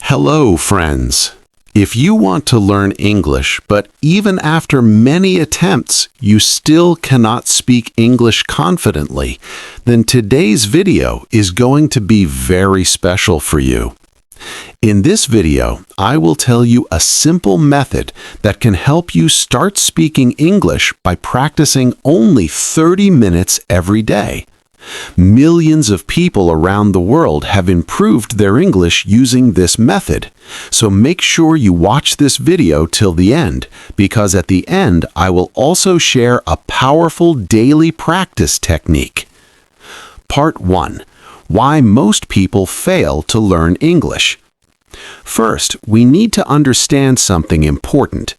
Hello, friends. If you want to learn English, but even after many attempts, you still cannot speak English confidently, then today's video is going to be very special for you. In this video, I will tell you a simple method that can help you start speaking English by practicing only 30 minutes every day. Millions of people around the world have improved their English using this method, so make sure you watch this video till the end, because at the end I will also share a powerful daily practice technique. Part 1. Why most people fail to learn English. First, we need to understand something important.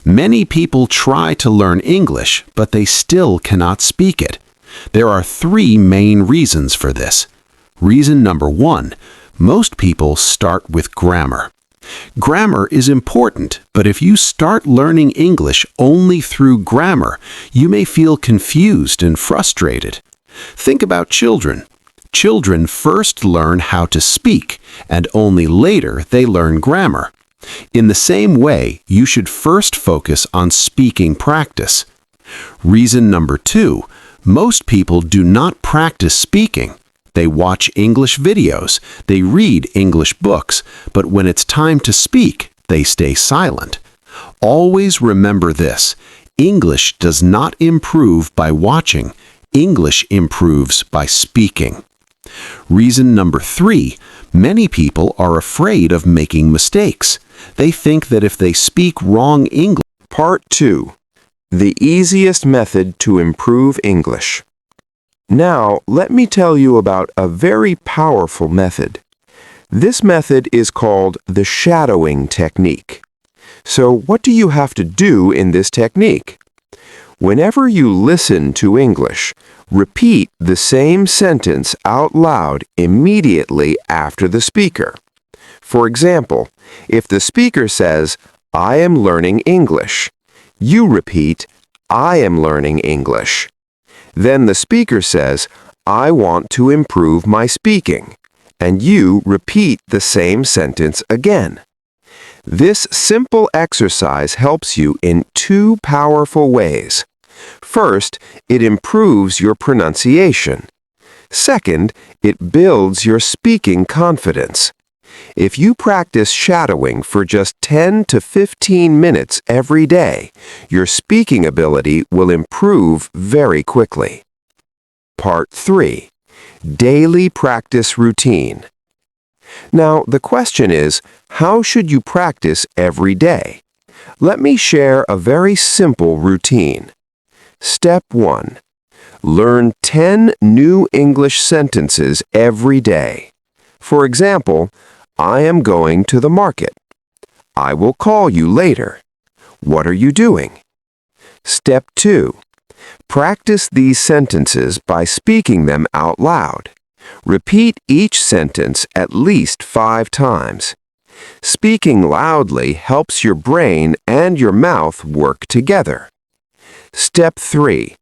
Many people try to learn English, but they still cannot speak it. There are three main reasons for this. Reason number 1, most people start with grammar. Grammar is important, but if you start learning English only through grammar, you may feel confused and frustrated. Think about children. Children first learn how to speak, and only later they learn grammar. In the same way, you should first focus on speaking practice. Reason number 2, most people do not practice speaking. They watch English videos, they read English books, but when it's time to speak, they stay silent. Always remember this: English does not improve by watching. English improves by speaking. Reason number 3, many people are afraid of making mistakes. They think that if they speak wrong English. Part 2. The easiest method to improve English. Now, let me tell you about a very powerful method. This method is called the shadowing technique. So, what do you have to do in this technique? Whenever you listen to English, repeat the same sentence out loud immediately after the speaker. For example, if the speaker says, "I am learning English," you repeat, "I am learning English." Then the speaker says, "I want to improve my speaking," and you repeat the same sentence again. This simple exercise helps you in two powerful ways. First, it improves your pronunciation. Second, it builds your speaking confidence. If you practice shadowing for just 10 to 15 minutes every day, your speaking ability will improve very quickly. Part 3. Daily practice routine. Now, the question is, how should you practice every day? Let me share a very simple routine. Step 1. Learn 10 new English sentences every day. For example, "I am going to the market." "I will call you later." "What are you doing?" Step 2. Practice these sentences by speaking them out loud. Repeat each sentence at least 5 times. Speaking loudly helps your brain and your mouth work together. Step 3.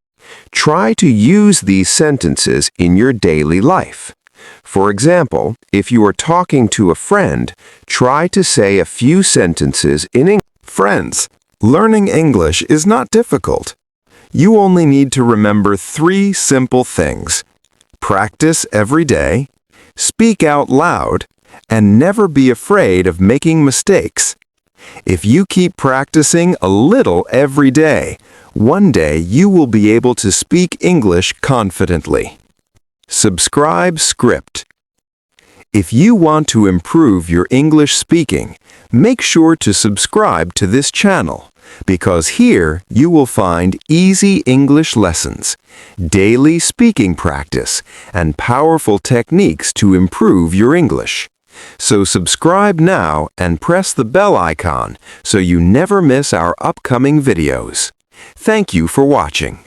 Try to use these sentences in your daily life. For example, if you are talking to a friend, try to say a few sentences in English. Friends, learning English is not difficult. You only need to remember 3 simple things: practice every day, speak out loud, and never be afraid of making mistakes. If you keep practicing a little every day, one day you will be able to speak English confidently. Subscribe script. If you want to improve your English speaking, make sure to subscribe to this channel, because here you will find easy English lessons, daily speaking practice, and powerful techniques to improve your English. So subscribe now and press the bell icon so you never miss our upcoming videos. Thank you for watching.